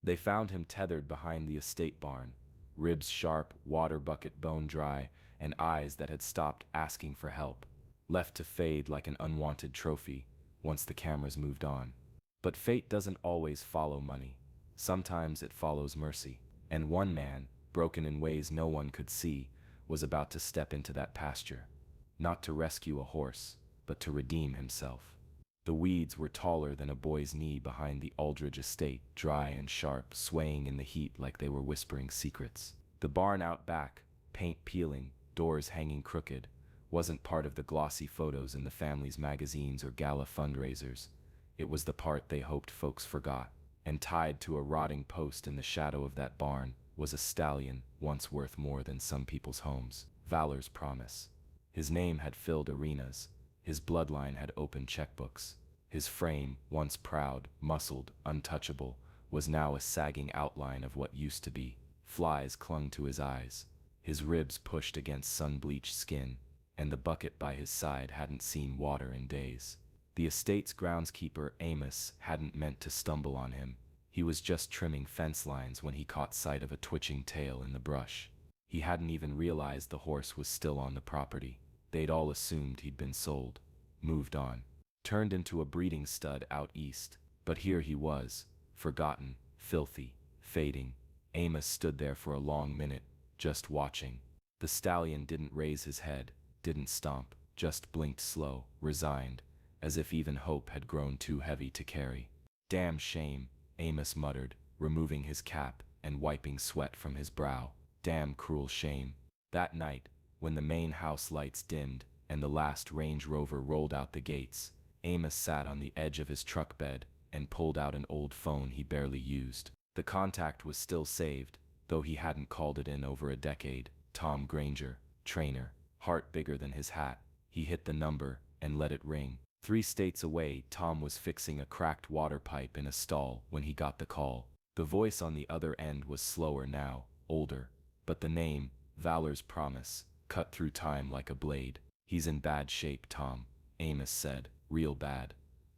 They found him tethered behind the estate barn, ribs sharp, water bucket bone dry, and eyes that had stopped asking for help, left to fade like an unwanted trophy once the cameras moved on. But fate doesn't always follow money. Sometimes it follows mercy. And one man, broken in ways no one could see, was about to step into that pasture. Not to rescue a horse, but to redeem himself. The weeds were taller than a boy's knee behind the Aldridge estate, dry and sharp, swaying in the heat like they were whispering secrets. The barn out back, paint peeling, doors hanging crooked, wasn't part of the glossy photos in the family's magazines or gala fundraisers. It was the part they hoped folks forgot. And tied to a rotting post in the shadow of that barn was a stallion once worth more than some people's homes. Valor's promise. His name had filled arenas. His bloodline had opened checkbooks. His frame, once proud, muscled, untouchable, was now a sagging outline of what used to be. Flies clung to his eyes. His ribs pushed against sun-bleached skin, and the bucket by his side hadn't seen water in days. The estate's groundskeeper, Amos, hadn't meant to stumble on him. He was just trimming fence lines when he caught sight of a twitching tail in the brush. He hadn't even realized the horse was still on the property. They'd all assumed he'd been sold, moved on, turned into a breeding stud out east. But here he was, forgotten, filthy, fading. Amos stood there for a long minute, just watching. The stallion didn't raise his head, didn't stomp, just blinked slow, resigned, as if even hope had grown too heavy to carry. Damn shame, Amos muttered, removing his cap and wiping sweat from his brow. Damn cruel shame. That night, when the main house lights dimmed and the last Range Rover rolled out the gates, Amos sat on the edge of his truck bed and pulled out an old phone he barely used. The contact was still saved, though he hadn't called it in over a decade. Tom Granger, trainer, heart bigger than his hat. He hit the number and let it ring. 3 states away, Tom was fixing a cracked water pipe in a stall when he got the call. The voice on the other end was slower now, older, but the name, Valor's Promise, cut through time like a blade. "He's in bad shape, Tom," Amos said, "real bad."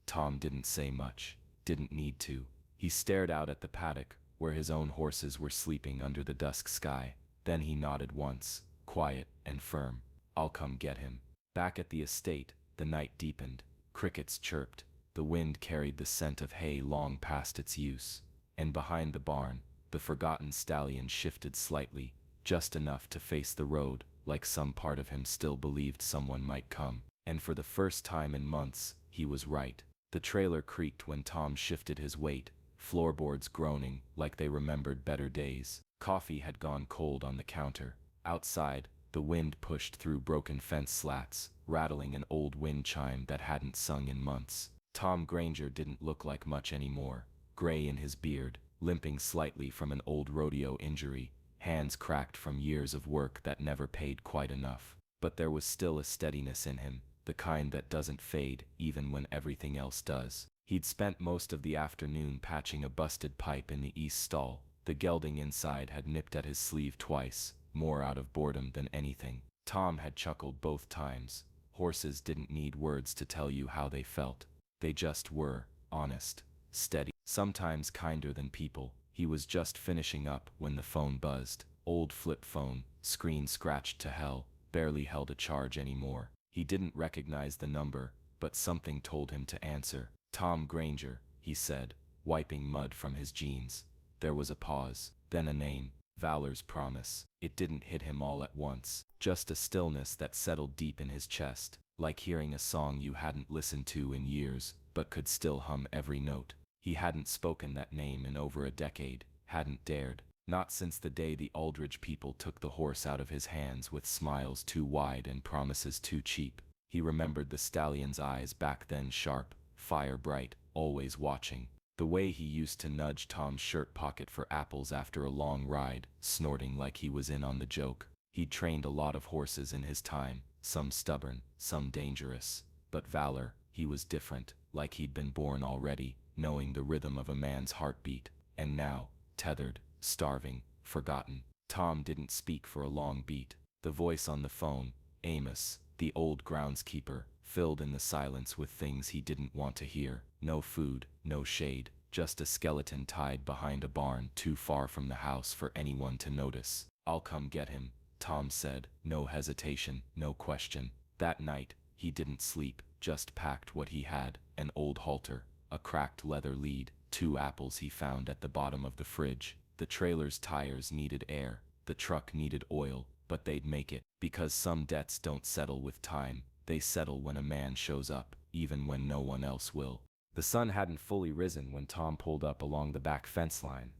Tom didn't say much, didn't need to. He stared out at the paddock, where his own horses were sleeping under the dusk sky. Then he nodded once, quiet and firm. "I'll come get him." Back at the estate, the night deepened. Crickets chirped, the wind carried the scent of hay long past its use, and behind the barn, the forgotten stallion shifted slightly, just enough to face the road, like some part of him still believed someone might come. And for the first time in months, he was right. The trailer creaked when Tom shifted his weight, floorboards groaning like they remembered better days. Coffee had gone cold on the counter. Outside, the wind pushed through broken fence slats, rattling an old wind chime that hadn't sung in months. Tom Granger didn't look like much anymore, gray in his beard, limping slightly from an old rodeo injury, hands cracked from years of work that never paid quite enough. But there was still a steadiness in him, the kind that doesn't fade even when everything else does. He'd spent most of the afternoon patching a busted pipe in the east stall. The gelding inside had nipped at his sleeve twice, more out of boredom than anything. Tom had chuckled both times. Horses didn't need words to tell you how they felt. They just were, honest, steady, sometimes kinder than people. He was just finishing up when the phone buzzed. Old flip phone, screen scratched to hell, barely held a charge anymore. He didn't recognize the number, but something told him to answer. "Tom Granger," he said, wiping mud from his jeans. There was a pause, then a name. Valor's Promise. It didn't hit him all at once, just a stillness that settled deep in his chest, like hearing a song you hadn't listened to in years, but could still hum every note. He hadn't spoken that name in over a decade, hadn't dared, not since the day the Aldridge people took the horse out of his hands with smiles too wide and promises too cheap. He remembered the stallion's eyes back then, sharp, fire bright, always watching. The way he used to nudge Tom's shirt pocket for apples after a long ride, snorting like he was in on the joke. He'd trained a lot of horses in his time, some stubborn, some dangerous. But Valor, he was different, like he'd been born already, knowing the rhythm of a man's heartbeat. And now, tethered, starving, forgotten. Tom didn't speak for a long beat. The voice on the phone, Amos, the old groundskeeper, filled in the silence with things he didn't want to hear. No food, no shade, just a skeleton tied behind a barn too far from the house for anyone to notice. "I'll come get him," Tom said, no hesitation, no question. That night, he didn't sleep, just packed what he had: an old halter, a cracked leather lead, 2 apples he found at the bottom of the fridge. The trailer's tires needed air, the truck needed oil, but they'd make it, because some debts don't settle with time, they settle when a man shows up, even when no one else will. The sun hadn't fully risen when Tom pulled up along the back fence line.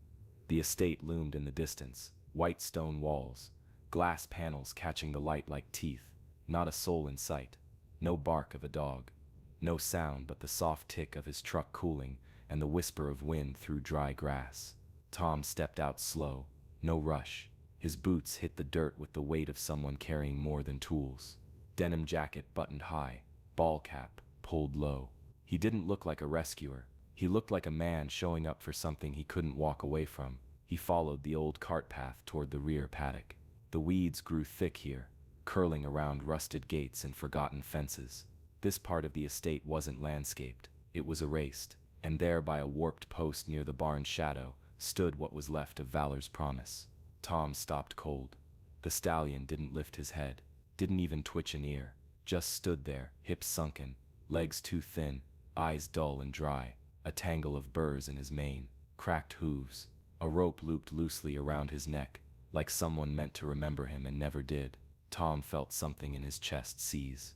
The estate loomed in the distance, white stone walls, glass panels catching the light like teeth, not a soul in sight, no bark of a dog, no sound but the soft tick of his truck cooling and the whisper of wind through dry grass. Tom stepped out slow, no rush. His boots hit the dirt with the weight of someone carrying more than tools. Denim jacket buttoned high, ball cap pulled low. He didn't look like a rescuer. He looked like a man showing up for something he couldn't walk away from. He followed the old cart path toward the rear paddock. The weeds grew thick here, curling around rusted gates and forgotten fences. This part of the estate wasn't landscaped, it was erased, and there by a warped post near the barn's shadow stood what was left of Valor's promise. Tom stopped cold. The stallion didn't lift his head, didn't even twitch an ear, just stood there, hips sunken, legs too thin, eyes dull and dry, a tangle of burrs in his mane, cracked hooves, a rope looped loosely around his neck, like someone meant to remember him and never did. Tom felt something in his chest seize.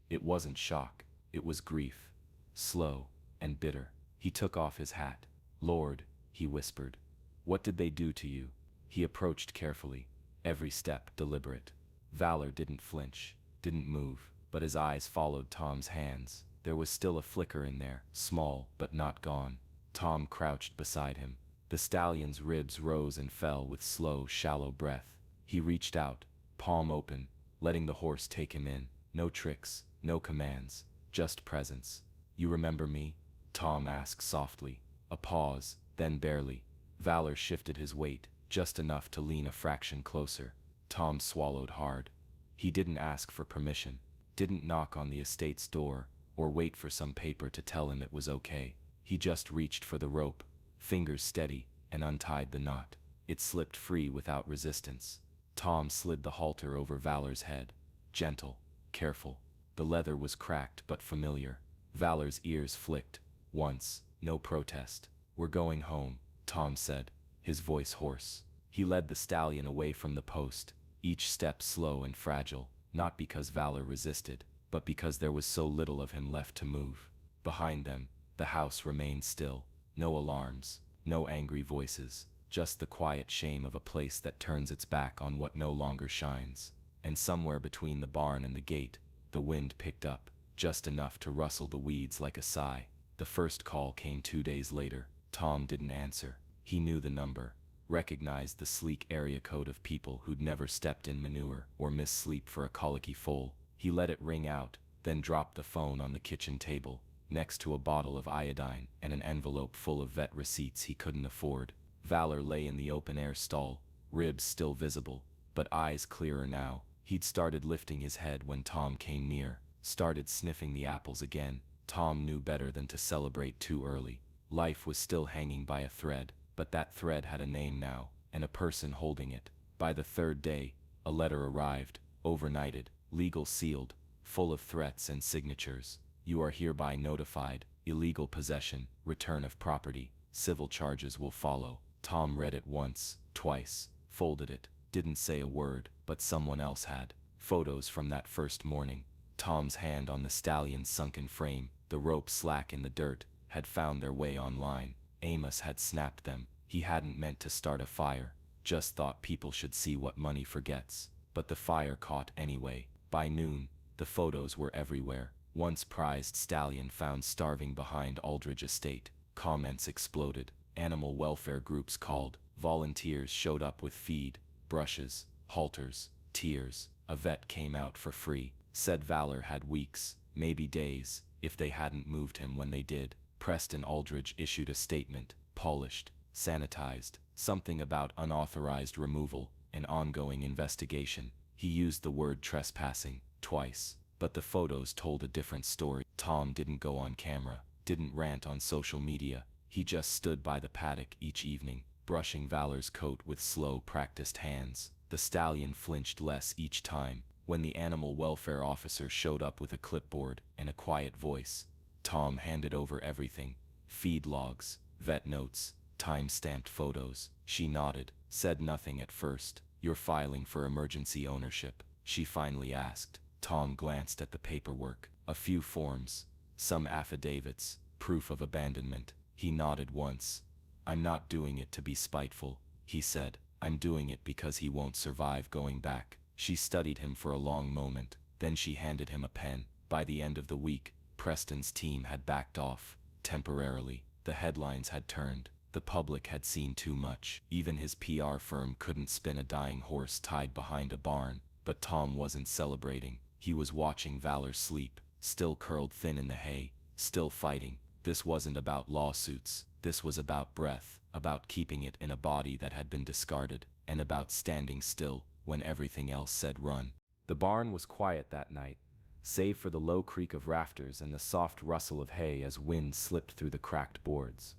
It wasn't shock, it was grief, slow and bitter. He took off his hat. "Lord," he whispered, "what did they do to you?" He approached carefully, every step deliberate. Valor didn't flinch, didn't move, but his eyes followed Tom's hands. There was still a flicker in there, small but not gone. Tom crouched beside him. The stallion's ribs rose and fell with slow, shallow breath. He reached out, palm open, letting the horse take him in. No tricks, no commands, just presence. "You remember me?" Tom asked softly. A pause, then barely. Valor shifted his weight, just enough to lean a fraction closer. Tom swallowed hard. He didn't ask for permission, didn't knock on the estate's door, or wait for some paper to tell him it was okay. He just reached for the rope, fingers steady, and untied the knot. It slipped free without resistance. Tom slid the halter over Valor's head. Gentle, careful. The leather was cracked but familiar. Valor's ears flicked. Once, no protest. "We're going home," Tom said, his voice hoarse. He led the stallion away from the post, each step slow and fragile, not because Valor resisted, but because there was so little of him left to move. Behind them, the house remained still. No alarms, no angry voices, just the quiet shame of a place that turns its back on what no longer shines. And somewhere between the barn and the gate, the wind picked up, just enough to rustle the weeds like a sigh. The first call came 2 days later. Tom didn't answer. He knew the number, recognized the sleek area code of people who'd never stepped in manure or missed sleep for a colicky foal. He let it ring out, then dropped the phone on the kitchen table, next to a bottle of iodine and an envelope full of vet receipts he couldn't afford. Valor lay in the open-air stall, ribs still visible, but eyes clearer now. He'd started lifting his head when Tom came near, started sniffing the apples again. Tom knew better than to celebrate too early. Life was still hanging by a thread, but that thread had a name now, and a person holding it. By the 3rd day, a letter arrived, overnighted, legal sealed, full of threats and signatures. "You are hereby notified. Illegal possession, return of property, civil charges will follow." Tom read it once, twice, folded it, didn't say a word, but someone else had. Photos from that first morning. Tom's hand on the stallion's sunken frame, the rope slack in the dirt, had found their way online. Amos had snapped them. He hadn't meant to start a fire, just thought people should see what money forgets. But the fire caught anyway. By noon, the photos were everywhere. Once prized stallion found starving behind Aldridge Estate. Comments exploded. Animal welfare groups called. Volunteers showed up with feed, brushes, halters, tears. A vet came out for free. Said Valor had weeks, maybe days, if they hadn't moved him when they did. Preston Aldridge issued a statement, polished, sanitized, something about unauthorized removal, an ongoing investigation. He used the word trespassing twice, but the photos told a different story. Tom didn't go on camera, didn't rant on social media. He just stood by the paddock each evening, brushing Valor's coat with slow, practiced hands. The stallion flinched less each time when the animal welfare officer showed up with a clipboard and a quiet voice. Tom handed over everything: feed logs, vet notes, time-stamped photos. She nodded, said nothing at first. "You're filing for emergency ownership?" she finally asked. Tom glanced at the paperwork. A few forms, some affidavits, proof of abandonment. He nodded once. "I'm not doing it to be spiteful," he said. "I'm doing it because he won't survive going back." She studied him for a long moment, then she handed him a pen. By the end of the week, Preston's team had backed off, temporarily. The headlines had turned. The public had seen too much. Even his PR firm couldn't spin a dying horse tied behind a barn. But Tom wasn't celebrating. He was watching Valor sleep, still curled thin in the hay, still fighting. This wasn't about lawsuits. This was about breath, about keeping it in a body that had been discarded, and about standing still when everything else said run. The barn was quiet that night, save for the low creak of rafters and the soft rustle of hay as wind slipped through the cracked boards.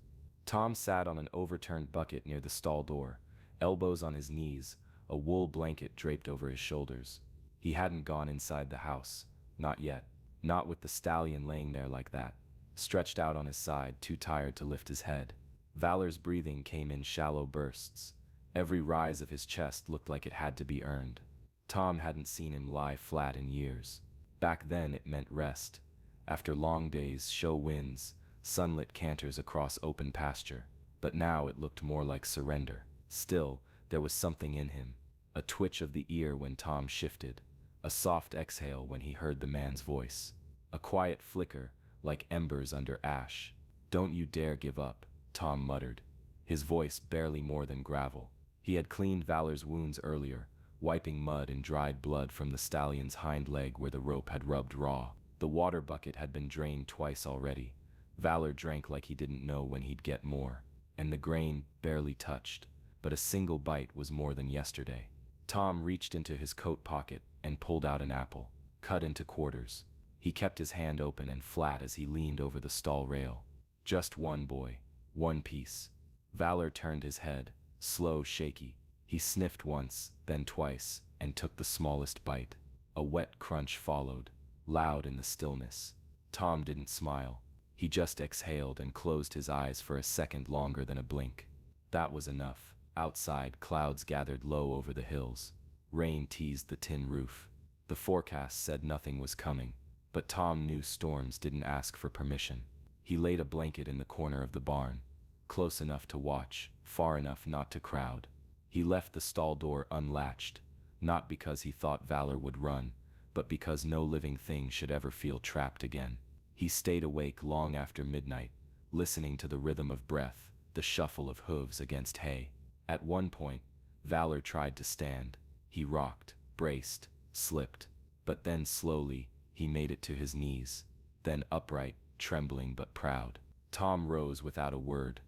Tom sat on an overturned bucket near the stall door, elbows on his knees, a wool blanket draped over his shoulders. He hadn't gone inside the house. Not yet. Not with the stallion laying there like that, stretched out on his side, too tired to lift his head. Valor's breathing came in shallow bursts. Every rise of his chest looked like it had to be earned. Tom hadn't seen him lie flat in years. Back then it meant rest. After long days, show winds, sunlit canters across open pasture. But now it looked more like surrender. Still, there was something in him. A twitch of the ear when Tom shifted. A soft exhale when he heard the man's voice. A quiet flicker, like embers under ash. "Don't you dare give up," Tom muttered, his voice barely more than gravel. He had cleaned Valor's wounds earlier, wiping mud and dried blood from the stallion's hind leg where the rope had rubbed raw. The water bucket had been drained twice already. Valor drank like he didn't know when he'd get more. And the grain barely touched, but a single bite was more than yesterday. Tom reached into his coat pocket and pulled out an apple, cut into quarters. He kept his hand open and flat as he leaned over the stall rail. "Just one, boy. One piece." Valor turned his head, slow, shaky. He sniffed once, then twice, and took the smallest bite. A wet crunch followed, loud in the stillness. Tom didn't smile. He just exhaled and closed his eyes for a second longer than a blink. That was enough. Outside, clouds gathered low over the hills. Rain teased the tin roof. The forecast said nothing was coming, but Tom knew storms didn't ask for permission. He laid a blanket in the corner of the barn, close enough to watch, far enough not to crowd. He left the stall door unlatched, not because he thought Valor would run, but because no living thing should ever feel trapped again. He stayed awake long after midnight, listening to the rhythm of breath, the shuffle of hooves against hay. At one point, Valor tried to stand. He rocked, braced, slipped, but then slowly, he made it to his knees, then upright, trembling but proud. Tom rose without a word,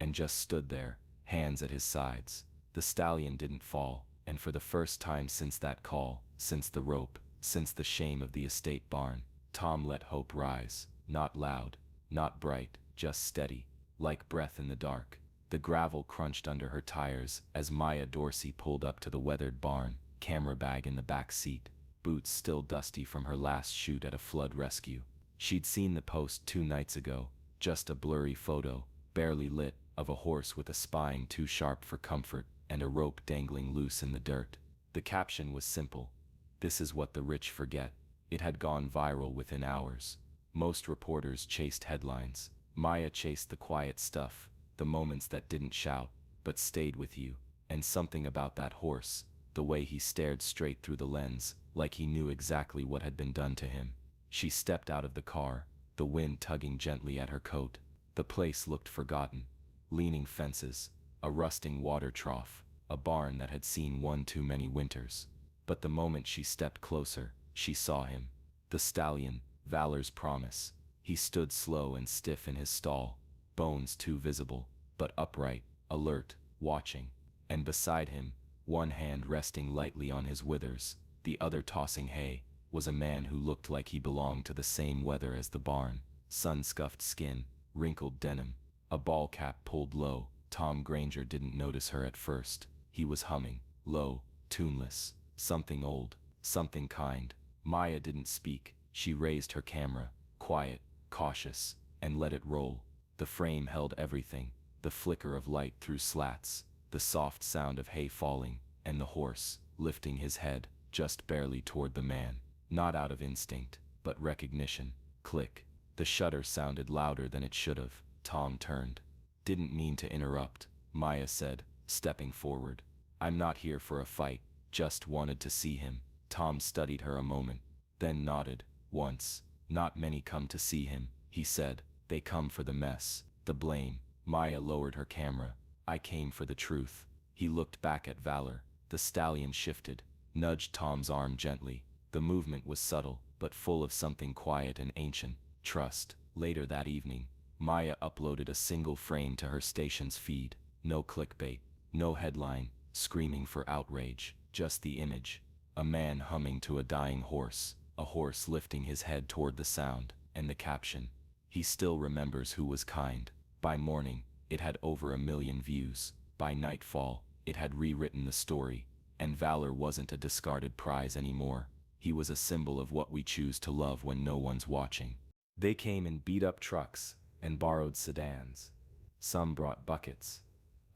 and just stood there, hands at his sides. The stallion didn't fall, and for the first time since that call, since the rope, since the shame of the estate barn, Tom let hope rise. Not loud, not bright, just steady, like breath in the dark. The gravel crunched under her tires as Maya Dorsey pulled up to the weathered barn, camera bag in the back seat, boots still dusty from her last shoot at a flood rescue. She'd seen the post 2 nights ago, just a blurry photo, barely lit, of a horse with a spine too sharp for comfort and a rope dangling loose in the dirt. The caption was simple: "This is what the rich forget." It had gone viral within hours. Most reporters chased headlines. Maya chased the quiet stuff, the moments that didn't shout, but stayed with you. And something about that horse, the way he stared straight through the lens, like he knew exactly what had been done to him. She stepped out of the car, the wind tugging gently at her coat. The place looked forgotten. Leaning fences, a rusting water trough, a barn that had seen one too many winters. But the moment she stepped closer, she saw him. The stallion, Valor's promise. He stood slow and stiff in his stall, bones too visible, but upright, alert, watching. And beside him, one hand resting lightly on his withers, the other tossing hay, was a man who looked like he belonged to the same weather as the barn. Sun-scuffed skin, wrinkled denim, a ball cap pulled low. Tom Granger didn't notice her at first. He was humming, low, tuneless, something old, something kind. Maya didn't speak. She raised her camera, quiet, cautious, and let it roll. The frame held everything: the flicker of light through slats, the soft sound of hay falling, and the horse, lifting his head, just barely toward the man. Not out of instinct, but recognition. Click. The shutter sounded louder than it should have. Tom turned. "Didn't mean to interrupt," Maya said, stepping forward. "I'm not here for a fight, just wanted to see him." Tom studied her a moment, then nodded. "Once. Not many come to see him," he said. "They come for the mess, the blame." Maya lowered her camera. "I came for the truth." He looked back at Valor. The stallion shifted, nudged Tom's arm gently. The movement was subtle, but full of something quiet and ancient: trust. Later that evening, Maya uploaded a single frame to her station's feed. No clickbait, no headline screaming for outrage, just the image. A man humming to a dying horse, a horse lifting his head toward the sound, and the caption: "He still remembers who was kind." By morning, it had over 1 million views. By nightfall, it had rewritten the story, and Valor wasn't a discarded prize anymore. He was a symbol of what we choose to love when no one's watching. They came in beat-up trucks and borrowed sedans. Some brought buckets.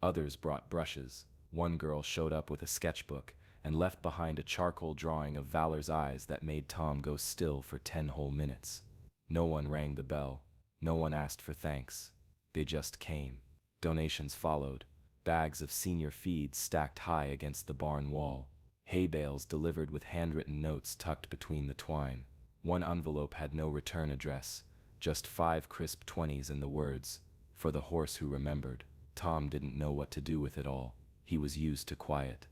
Others brought brushes. One girl showed up with a sketchbook and left behind a charcoal drawing of Valor's eyes that made Tom go still for 10 whole minutes. No one rang the bell. No one asked for thanks. They just came. Donations followed. Bags of senior feeds stacked high against the barn wall. Hay bales delivered with handwritten notes tucked between the twine. One envelope had no return address, just 5 crisp 20s and the words, "For the horse who remembered." Tom didn't know what to do with it all. He was used to quiet,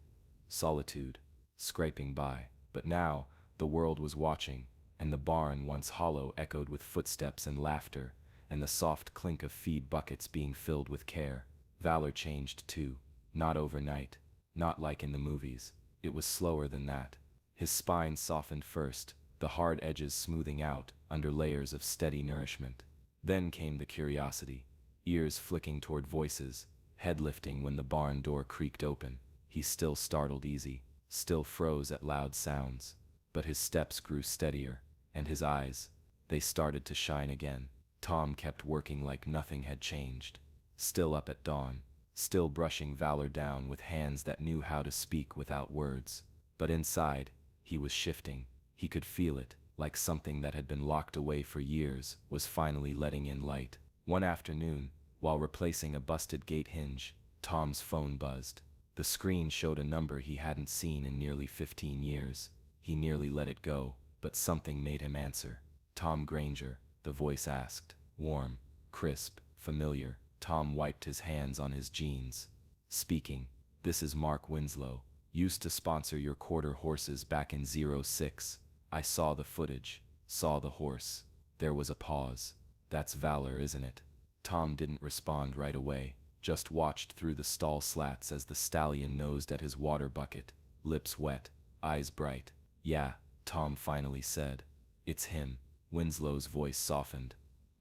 solitude, scraping by. But now, the world was watching, and the barn, once hollow, echoed with footsteps and laughter, and the soft clink of feed buckets being filled with care. Valor changed too. Not overnight. Not like in the movies. It was slower than that. His spine softened first, the hard edges smoothing out under layers of steady nourishment. Then came the curiosity, ears flicking toward voices, head lifting when the barn door creaked open. He still startled easy, still froze at loud sounds, but his steps grew steadier, and his eyes, they started to shine again. Tom kept working like nothing had changed. Still up at dawn, still brushing Valor down with hands that knew how to speak without words. But inside, he was shifting. He could feel it, like something that had been locked away for years was finally letting in light. One afternoon, while replacing a busted gate hinge, Tom's phone buzzed. The screen showed a number he hadn't seen in nearly 15 years. He nearly let it go, but something made him answer. "Tom Granger," the voice asked. Warm, crisp, familiar. Tom wiped his hands on his jeans. "Speaking. This is Mark Winslow. Used to sponsor your quarter horses back in '06. I saw the footage, saw the horse." There was a pause. "That's Valor, isn't it?" Tom didn't respond right away, just watched through the stall slats as the stallion nosed at his water bucket, lips wet, eyes bright. "Yeah," Tom finally said. "It's him." Winslow's voice softened.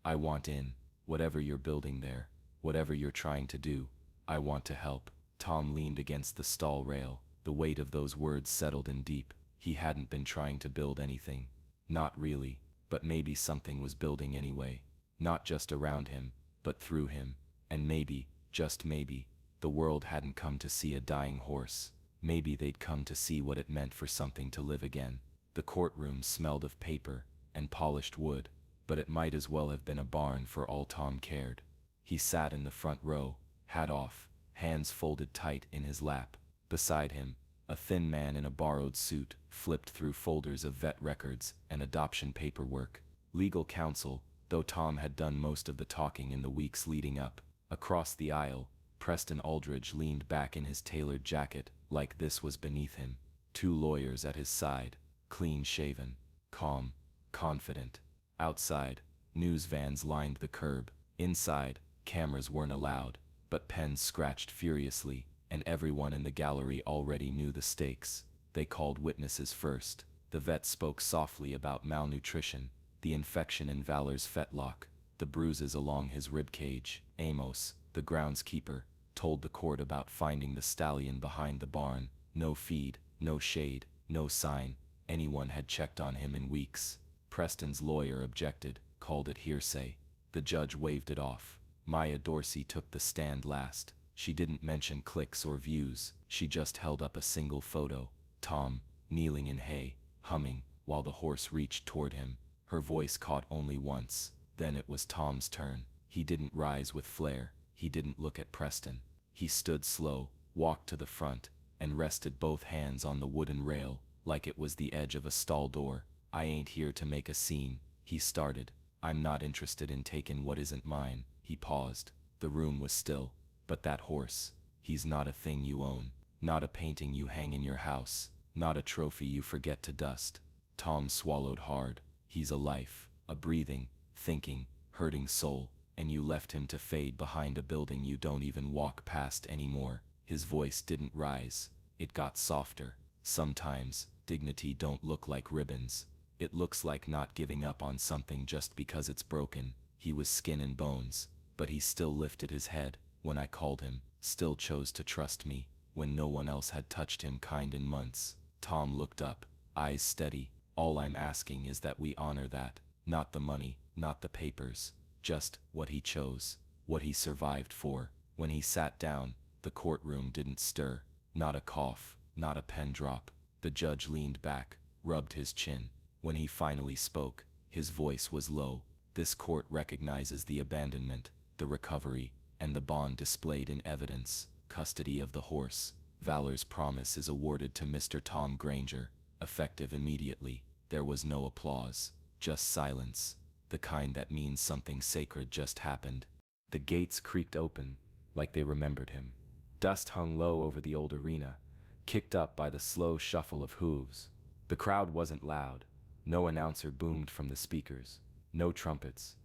"I want in. Whatever you're building there, whatever you're trying to do, I want to help." Tom leaned against the stall rail. The weight of those words settled in deep. He hadn't been trying to build anything. Not really, but maybe something was building anyway. Not just around him, but through him. And maybe, just maybe, the world hadn't come to see a dying horse. Maybe they'd come to see what it meant for something to live again. The courtroom smelled of paper and polished wood, but it might as well have been a barn for all Tom cared. He sat in the front row, hat off, hands folded tight in his lap. Beside him, a thin man in a borrowed suit flipped through folders of vet records and adoption paperwork. Legal counsel, though Tom had done most of the talking in the weeks leading up. Across the aisle, Preston Aldridge leaned back in his tailored jacket, like this was beneath him. 2 lawyers at his side, clean-shaven, calm, confident. Outside, news vans lined the curb. Inside, cameras weren't allowed, but pens scratched furiously, and everyone in the gallery already knew the stakes. They called witnesses first. The vet spoke softly about malnutrition, the infection in Valor's fetlock, the bruises along his rib cage, Amos, the groundskeeper, told the court about finding the stallion behind the barn. No feed, no shade, no sign anyone had checked on him in weeks. Preston's lawyer objected, called it hearsay. The judge waved it off. Maya Dorsey took the stand last. She didn't mention clicks or views, she just held up a single photo. Tom, kneeling in hay, humming, while the horse reached toward him. Her voice caught only once. Then it was Tom's turn. He didn't rise with flair. He didn't look at Preston. He stood slow, walked to the front, and rested both hands on the wooden rail, like it was the edge of a stall door. I ain't here to make a scene, he started. I'm not interested in taking what isn't mine. He paused. The room was still. But that horse, he's not a thing you own, not a painting you hang in your house, not a trophy you forget to dust. Tom swallowed hard. He's a life, a breathing, thinking, hurting soul, and you left him to fade behind a building you don't even walk past anymore. His voice didn't rise. It got softer. Sometimes, dignity don't look like ribbons. It looks like not giving up on something just because it's broken. He was skin and bones, but he still lifted his head when I called him, still chose to trust me when no one else had touched him kind in months. Tom looked up, eyes steady. All I'm asking is that we honor that, not the money, not the papers, just what he chose, what he survived for. When he sat down, the courtroom didn't stir, not a cough, not a pen drop. The judge leaned back, rubbed his chin. When he finally spoke, his voice was low. This court recognizes the abandonment, the recovery, and the bond displayed in evidence. Custody of the horse. Valor's promise is awarded to Mr. Tom Granger, effective immediately. There was no applause, just silence, the kind that means something sacred just happened. The gates creaked open, like they remembered him. Dust hung low over the old arena, kicked up by the slow shuffle of hooves. The crowd wasn't loud. No announcer boomed from the speakers. No trumpets.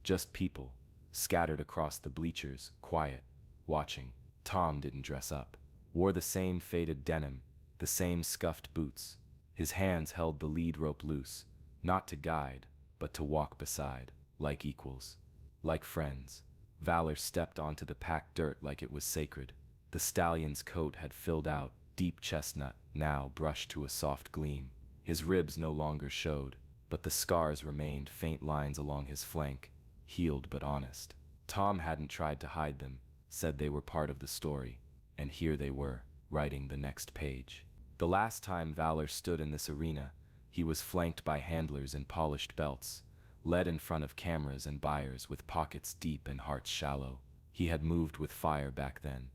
Just people, scattered across the bleachers, quiet, watching. Tom didn't dress up. Wore the same faded denim, the same scuffed boots. His hands held the lead rope loose, not to guide, but to walk beside, like equals, like friends. Valor stepped onto the packed dirt like it was sacred. The stallion's coat had filled out, deep chestnut, now brushed to a soft gleam. His ribs no longer showed, but the scars remained, faint lines along his flank, healed but honest. Tom hadn't tried to hide them, said they were part of the story, and here they were, writing the next page. The last time Valor stood in this arena, he was flanked by handlers in polished belts, led in front of cameras and buyers with pockets deep and hearts shallow. He had moved with fire back then,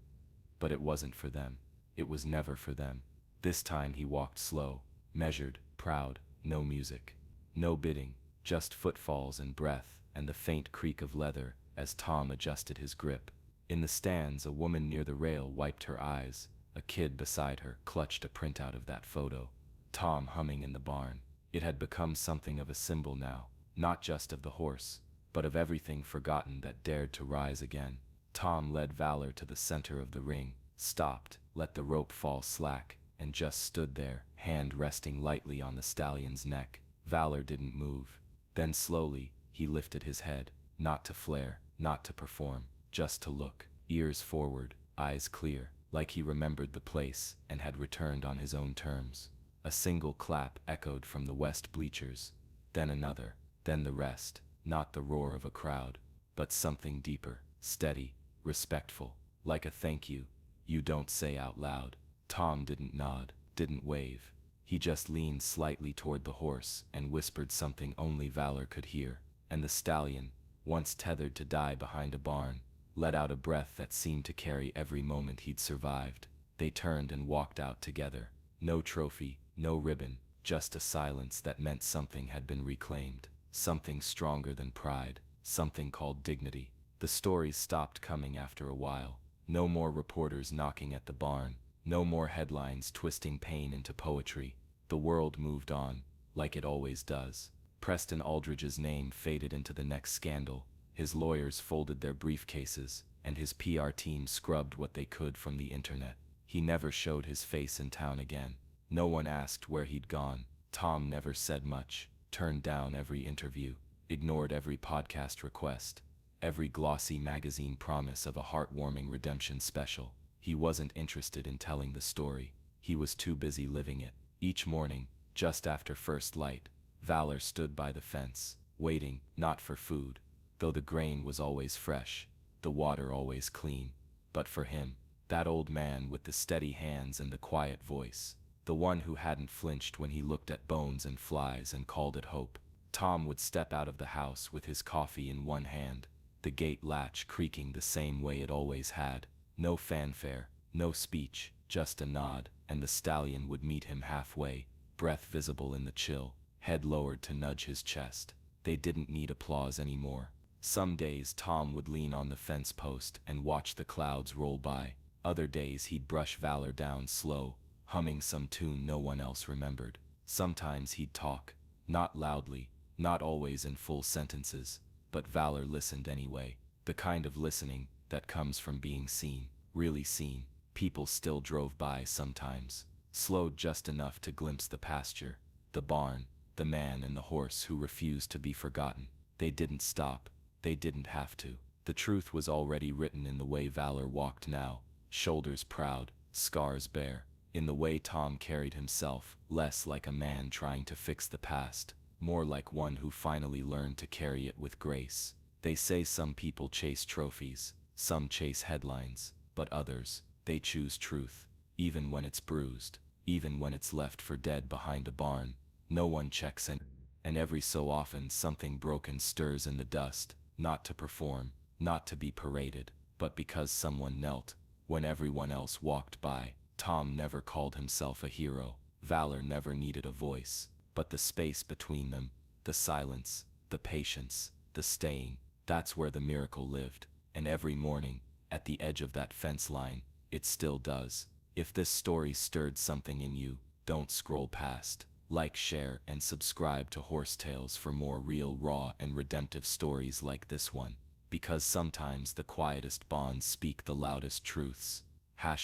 but it wasn't for them. It was never for them. This time he walked slow, measured, proud, no music, no bidding, just footfalls and breath and the faint creak of leather as Tom adjusted his grip. In the stands, a woman near the rail wiped her eyes. A kid beside her clutched a printout of that photo. Tom humming in the barn. It had become something of a symbol now, not just of the horse, but of everything forgotten that dared to rise again. Tom led Valor to the center of the ring, stopped, let the rope fall slack, and just stood there, hand resting lightly on the stallion's neck. Valor didn't move. Then slowly, he lifted his head, not to flare, not to perform, just to look, ears forward, eyes clear, like he remembered the place and had returned on his own terms. A single clap echoed from the west bleachers, then another, then the rest, not the roar of a crowd, but something deeper, steady, respectful, like a thank you, you don't say out loud. Tom didn't nod, didn't wave. He just leaned slightly toward the horse and whispered something only Valor could hear, and the stallion, once tethered to die behind a barn, let out a breath that seemed to carry every moment he'd survived. They turned and walked out together. No trophy, no ribbon, just a silence that meant something had been reclaimed, something stronger than pride, something called dignity. The stories stopped coming after a while. No more reporters knocking at the barn, no more headlines twisting pain into poetry. The world moved on, like it always does. Preston Aldridge's name faded into the next scandal. His lawyers folded their briefcases, and his PR team scrubbed what they could from the internet. He never showed his face in town again. No one asked where he'd gone. Tom never said much, turned down every interview, ignored every podcast request. every glossy magazine promise of a heartwarming redemption special. He wasn't interested in telling the story. He was too busy living it. Each morning, just after first light, Valor stood by the fence, waiting, not for food, though the grain was always fresh, the water always clean, but for him, that old man with the steady hands and the quiet voice, the one who hadn't flinched when he looked at bones and flies and called it hope. Tom would step out of the house with his coffee in one hand, the gate latch creaking the same way it always had. No fanfare, no speech, just a nod, and the stallion would meet him halfway, breath visible in the chill, head lowered to nudge his chest. They didn't need applause anymore. Some days Tom would lean on the fence post and watch the clouds roll by. Other days he'd brush Valor down slow, humming some tune no one else remembered. Sometimes he'd talk, not loudly, not always in full sentences, but Valor listened anyway, the kind of listening that comes from being seen, really seen. People still drove by sometimes, slowed just enough to glimpse the pasture, the barn, the man and the horse who refused to be forgotten. They didn't stop, they didn't have to. The truth was already written in the way Valor walked now, shoulders proud, scars bare, in the way Tom carried himself, less like a man trying to fix the past, more like one who finally learned to carry it with grace. They say some people chase trophies, some chase headlines, but others, they choose truth, even when it's bruised, even when it's left for dead behind a barn. No one checks in, and every so often something broken stirs in the dust, not to perform, not to be paraded, but because someone knelt when everyone else walked by. Tom never called himself a hero. Valor never needed a voice, but the space between them, the silence, the patience, the staying, that's where the miracle lived. And every morning, at the edge of that fence line, it still does. If this story stirred something in you, don't scroll past. Like, share, and subscribe to Horse Tales for more real, raw, and redemptive stories like this one. Because sometimes the quietest bonds speak the loudest truths.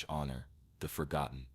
Honor the forgotten.